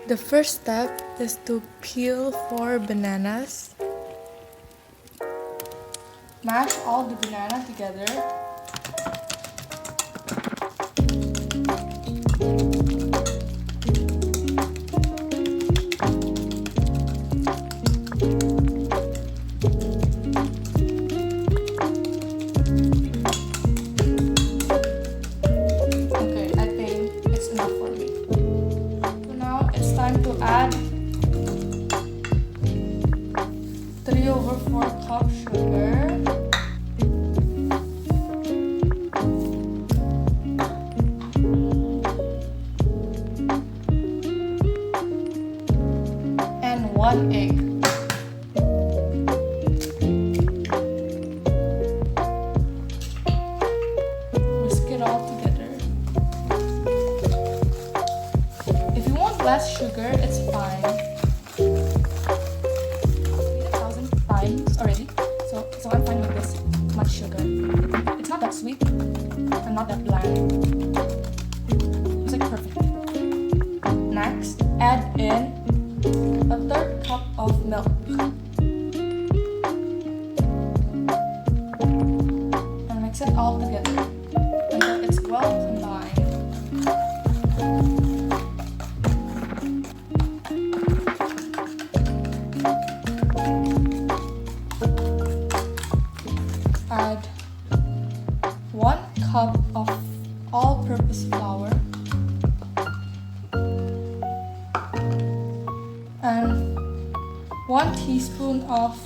The first step is to peel 4 bananas. Mash all the banana together. Okay, I think it's enough for me. So now it's time to add 3/4 cup sugar. And 1 egg. Whisk it all together. If you want less sugar, it's fine. Times already, so I'm fine with this much sugar. It's not that sweet and not that bland. It's like perfect. Next, add in a 1/3 cup of milk and mix it all together until it's well combined. Add 1 cup of all-purpose flour and 1 teaspoon of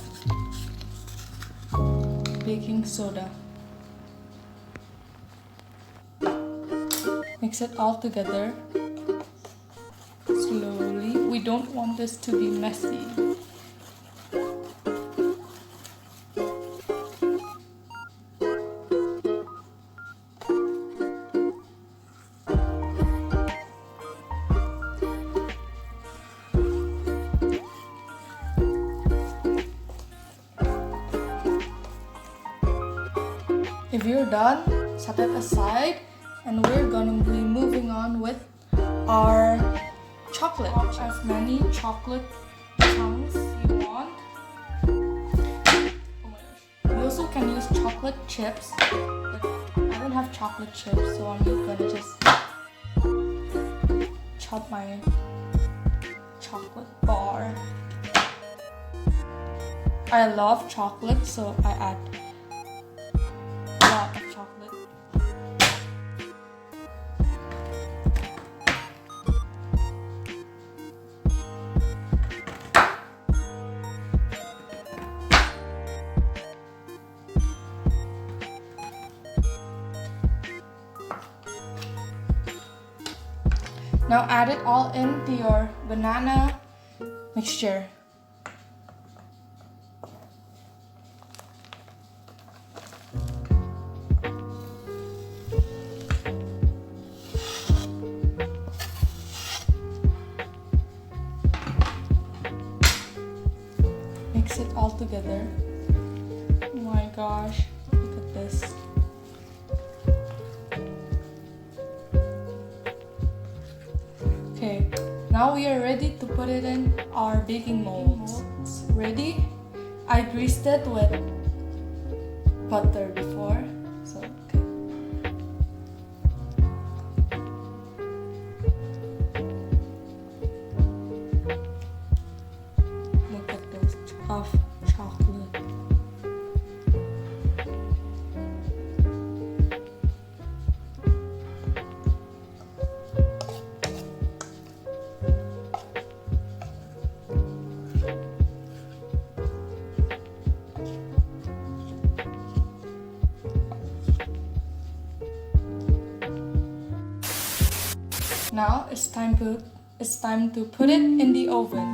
baking soda. Mix it all together slowly. We don't want this to be messy. If you're done, set it aside, and we're gonna be moving on with our chocolate. As many chocolate chunks you want. Oh my gosh. You also can use chocolate chips, but I don't have chocolate chips, so I'm gonna just chop my chocolate bar. I love chocolate, so I add a lot of chocolate. Now add it all into your banana mixture. Mix it all together. Oh my gosh, look at this. Okay, now we are ready to put it in our baking molds. Ready? I greased it with butter before, so okay. Look at those of chocolate. Now it's time to put it in the oven.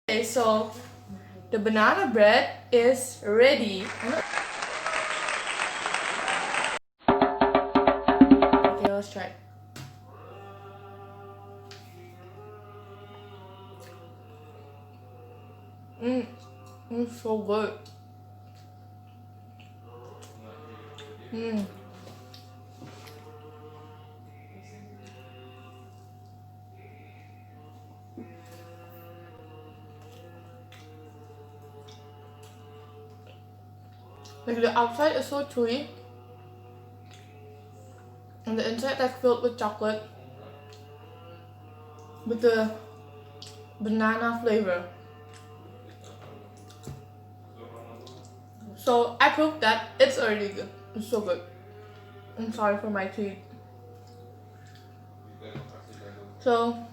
Okay, so The banana bread is ready. Okay, let's try it. It's so good. Like the outside is so chewy, and the inside is filled with chocolate, with the banana flavor. So I proved that it's already good. It's so good. I'm sorry for my teeth. So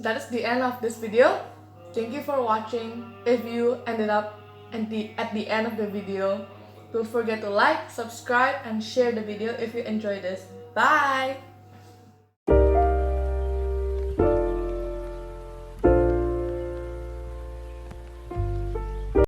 that is the end of this video. Thank you for watching. If you ended up at the end of the video, don't forget to like, subscribe, and share the video if you enjoyed this. Bye!